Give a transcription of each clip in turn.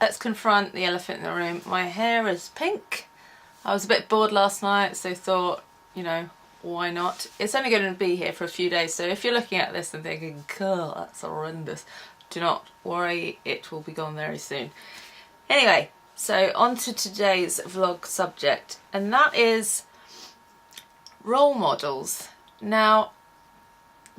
let's confront the elephant in the room. My hair is pink. I was a bit bored last night, so thought, you know, why not? It's only going to be here for a few days, so if you're looking at this and thinking, God, that's horrendous, do not worry, it will be gone very soon. Anyway, so on to today's vlog subject, and that is role models. Now,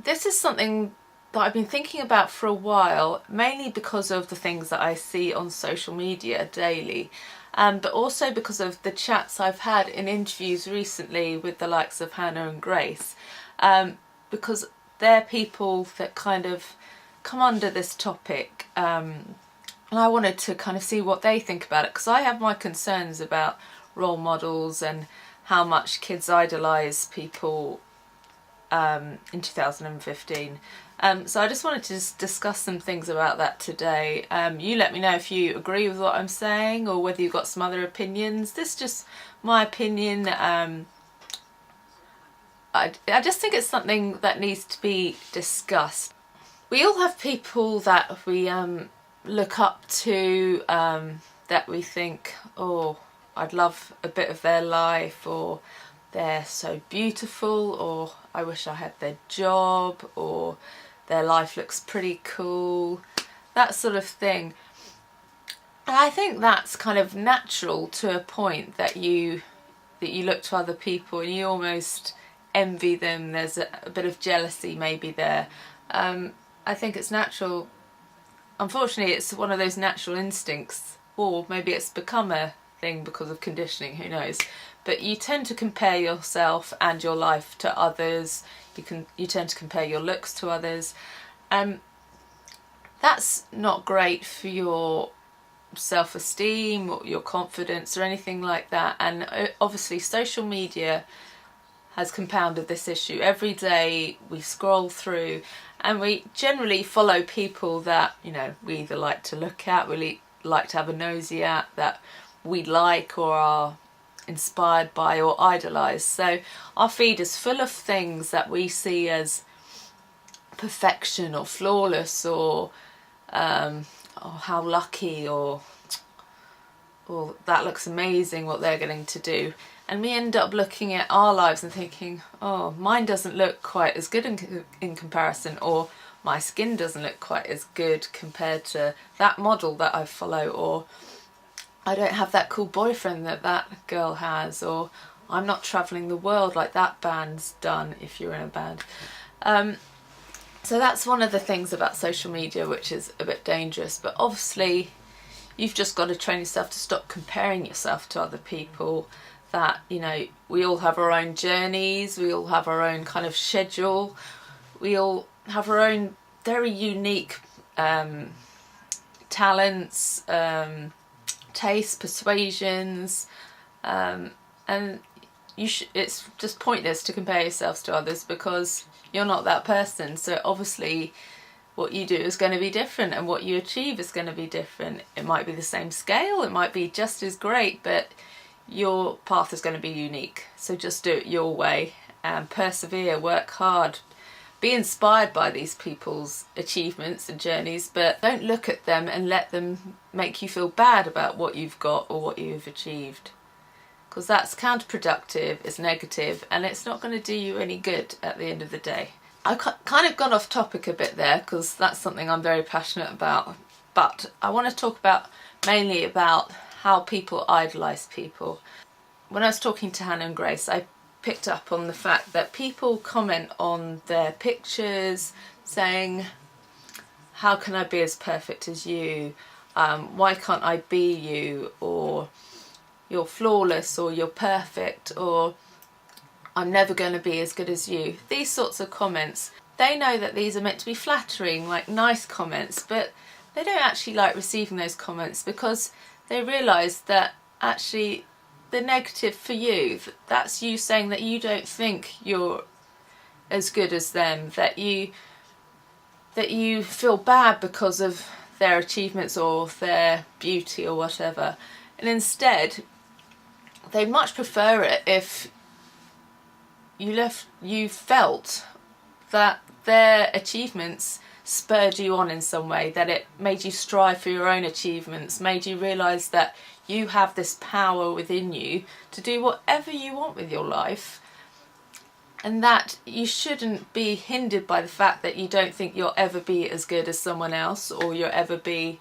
this is something that I've been thinking about for a while, mainly because of the things that I see on social media daily, but also because of the chats I've had in interviews recently with the likes of Hannah and Grace, because they're people that kind of come under this topic, and I wanted to kind of see what they think about it, because I have my concerns about role models and how much kids idolise people in 2015. So I just wanted to discuss some things about that today. You let me know if you agree with what I'm saying or whether you've got some other opinions. This is just my opinion. I just think it's something that needs to be discussed. We all have people that we look up to, that we think, oh, I'd love a bit of their life, or they're so beautiful, or I wish I had their job, or their life looks pretty cool, that sort of thing. And I think that's kind of natural to a point, that you look to other people and you almost envy them. There's a bit of jealousy maybe there. I think it's natural. Unfortunately, it's one of those natural instincts, or maybe it's become a thing because of conditioning, who knows. But you tend to compare yourself and your life to others. You tend to compare your looks to others. That's not great for your self-esteem or your confidence or anything like that. And obviously social media has compounded this issue. Every day we scroll through and we generally follow people that, you know, we either like to look at, we like to have a nosy at, that we like or are inspired by or idolise. So our feed is full of things that we see as perfection or flawless, or how lucky, or that looks amazing what they're getting to do. And we end up looking at our lives and thinking, oh, mine doesn't look quite as good in comparison, or my skin doesn't look quite as good compared to that model that I follow, or I don't have that cool boyfriend that that girl has, or I'm not travelling the world like that band's done, if you're in a band. So that's one of the things about social media which is a bit dangerous. But obviously you've just got to train yourself to stop comparing yourself to other people. That, you know, we all have our own journeys, we all have our own kind of schedule, we all have our own very unique talents, tastes, persuasions, and it's just pointless to compare yourselves to others, because you're not that person. So obviously what you do is going to be different, and what you achieve is going to be different. It might be the same scale, it might be just as great, but your path is going to be unique. So just do it your way, and persevere, work hard, be inspired by these people's achievements and journeys, but don't look at them and let them make you feel bad about what you've got or what you've achieved, because that's counterproductive, it's negative, and it's not going to do you any good at the end of the day. I've kind of gone off topic a bit there, because that's something I'm very passionate about, but I want to talk about mainly about how people idolise people. When I was talking to Hannah and Grace, I picked up on the fact that people comment on their pictures saying, how can I be as perfect as you? Why can't I be you? Or you're flawless, or you're perfect, or I'm never going to be as good as you. These sorts of comments, they know that these are meant to be flattering, like nice comments, but they don't actually like receiving those comments, because they realise that actually the negative for you, that's you saying that you don't think you're as good as them, that you feel bad because of their achievements or their beauty or whatever. And instead they'd much prefer it if you felt that their achievements spurred you on in some way, that it made you strive for your own achievements, made you realise that you have this power within you to do whatever you want with your life, and that you shouldn't be hindered by the fact that you don't think you'll ever be as good as someone else, or you'll ever be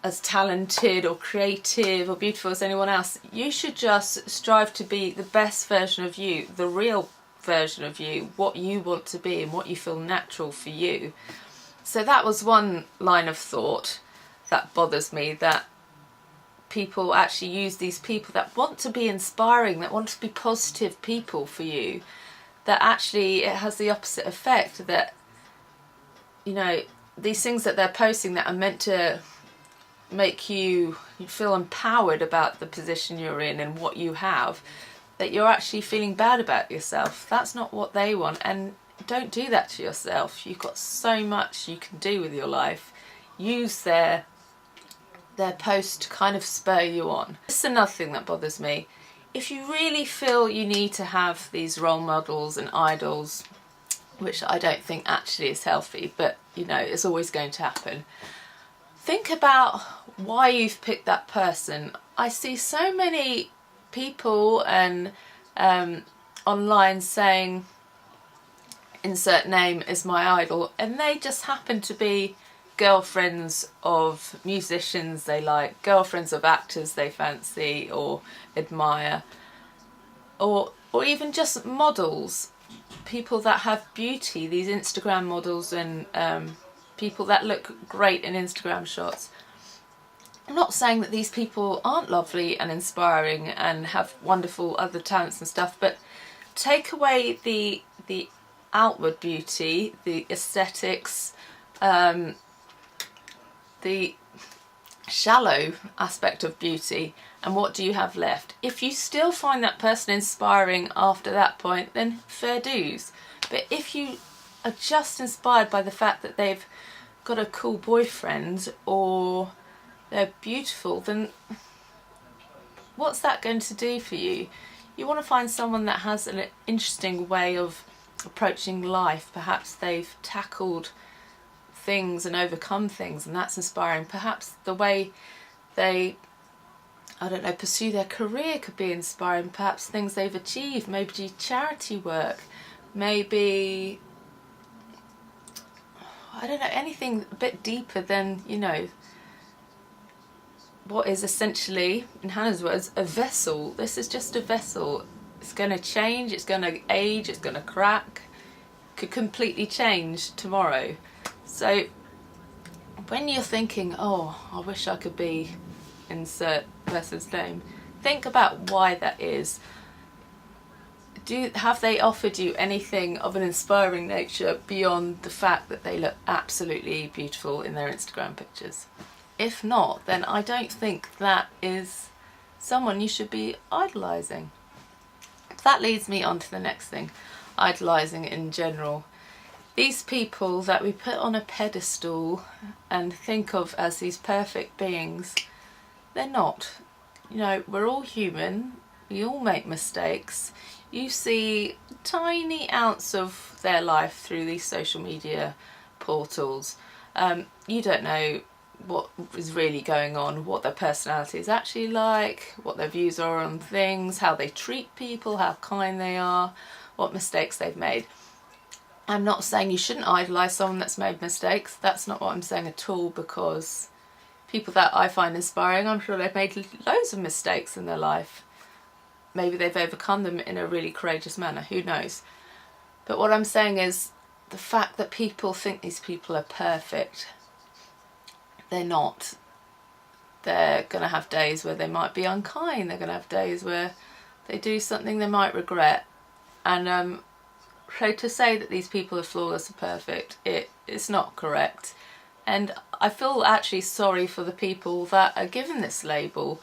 as talented or creative or beautiful as anyone else. You should just strive to be the best version of you, the real version of you, what you want to be and what you feel natural for you. So that was one line of thought that bothers me, that people actually use these people that want to be inspiring, that want to be positive people for you, that actually it has the opposite effect, that, you know, these things that they're posting that are meant to make you feel empowered about the position you're in and what you have, that you're actually feeling bad about yourself. That's not what they want, and don't do that to yourself. You've got so much you can do with your life. Use their post to kind of spur you on. This is another thing that bothers me. If you really feel you need to have these role models and idols, which I don't think actually is healthy, but you know, it's always going to happen, think about why you've picked that person. I see so many people and online saying insert name is my idol, and they just happen to be girlfriends of musicians they like, girlfriends of actors they fancy or admire, or even just models, people that have beauty, these Instagram models and people that look great in Instagram shots. I'm not saying that these people aren't lovely and inspiring and have wonderful other talents and stuff, but take away the outward beauty, the aesthetics, the shallow aspect of beauty, and what do you have left? If you still find that person inspiring after that point, then fair dues. But if you are just inspired by the fact that they've got a cool boyfriend or they're beautiful, then what's that going to do for you? You want to find someone that has an interesting way of approaching life. Perhaps they've tackled things and overcome things, and that's inspiring. Perhaps the way they, I don't know, pursue their career could be inspiring. Perhaps things they've achieved, maybe charity work, maybe, I don't know, anything a bit deeper than, you know, what is essentially, in Hannah's words, a vessel. This is just a vessel. It's going to change, it's going to age, it's going to crack, could completely change tomorrow. So when you're thinking, oh, I wish I could be insert person's name, think about why that is. Have they offered you anything of an inspiring nature beyond the fact that they look absolutely beautiful in their Instagram pictures? If not, then I don't think that is someone you should be idolising. That leads me on to the next thing, idolising in general. These people that we put on a pedestal and think of as these perfect beings, they're not. You know, we're all human, we all make mistakes. You see a tiny ounce of their life through these social media portals. You don't know what is really going on, what their personality is actually like, what their views are on things, how they treat people, how kind they are, what mistakes they've made. I'm not saying you shouldn't idolise someone that's made mistakes. That's not what I'm saying at all, because people that I find inspiring, I'm sure they've made loads of mistakes in their life. Maybe they've overcome them in a really courageous manner, who knows. But what I'm saying is the fact that people think these people are perfect, they're not. They're going to have days where they might be unkind, they're going to have days where they do something they might regret. And so to say that these people are flawless and perfect, it's not correct. And I feel actually sorry for the people that are given this label,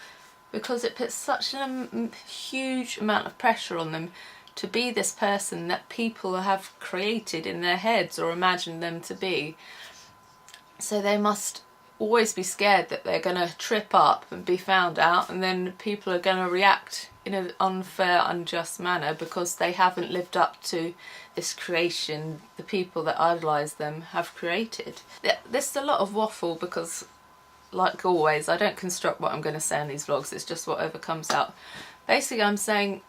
because it puts such a huge amount of pressure on them to be this person that people have created in their heads or imagined them to be. So they must always be scared that they're going to trip up and be found out, and then people are going to react in an unfair, unjust manner because they haven't lived up to this creation the people that idolise them have created. This is a lot of waffle because, like always, I don't construct what I'm going to say in these vlogs, it's just whatever comes out. Basically, I'm saying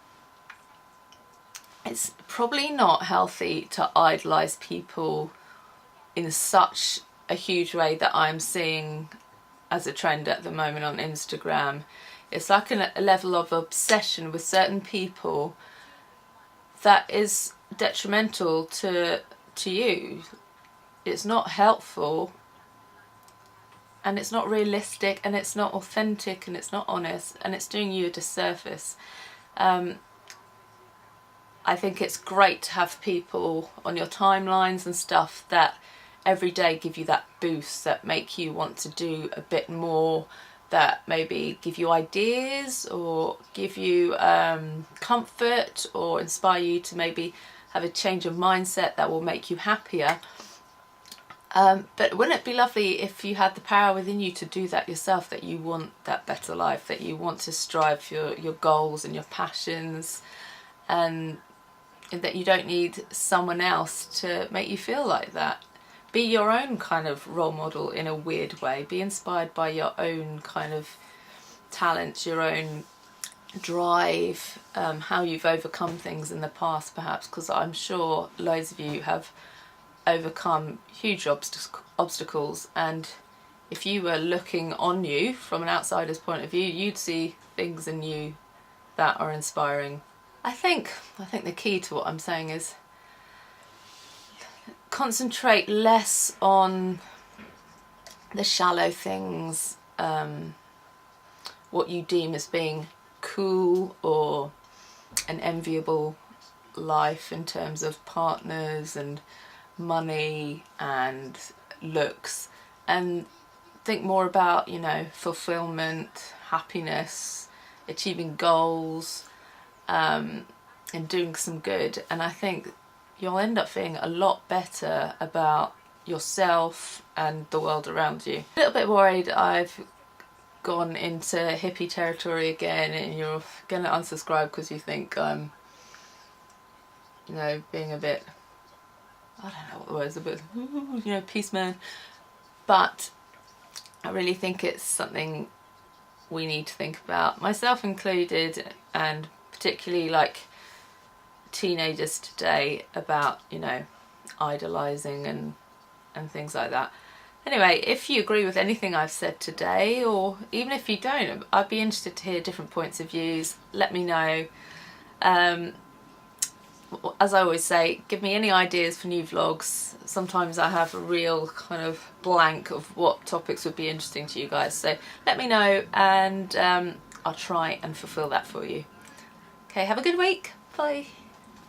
it's probably not healthy to idolise people in such a huge way that I'm seeing as a trend at the moment on Instagram. It's like a level of obsession with certain people that is detrimental to you. It's not helpful, and it's not realistic, and it's not authentic, and it's not honest, and it's doing you a disservice. I think it's great to have people on your timelines and stuff that every day give you that boost, that make you want to do a bit more, that maybe give you ideas or give you comfort or inspire you to maybe have a change of mindset that will make you happier. But wouldn't it be lovely if you had the power within you to do that yourself, that you want that better life, that you want to strive for your goals and your passions, and that you don't need someone else to make you feel like that. Be your own kind of role model in a weird way. Be inspired by your own kind of talents, your own drive, how you've overcome things in the past perhaps, because I'm sure loads of you have overcome huge obstacles, and if you were looking on you from an outsider's point of view, you'd see things in you that are inspiring. I think the key to what I'm saying is concentrate less on the shallow things, what you deem as being cool or an enviable life in terms of partners and money and looks, and think more about, you know, fulfillment, happiness, achieving goals, and doing some good. And I think you'll end up feeling a lot better about yourself and the world around you. A little bit worried I've gone into hippie territory again and you're gonna unsubscribe because you think I'm, you know, being a bit, I don't know what the word is, a bit, you know, peace man. But I really think it's something we need to think about, myself included, and particularly like teenagers today, about, you know, idolising and things like that. Anyway, if you agree with anything I've said today, or even if you don't, I'd be interested to hear different points of views. Let me know. As I always say, give me any ideas for new vlogs. Sometimes I have a real kind of blank of what topics would be interesting to you guys, so let me know, and I'll try and fulfill that for you. Okay, have a good week. Bye.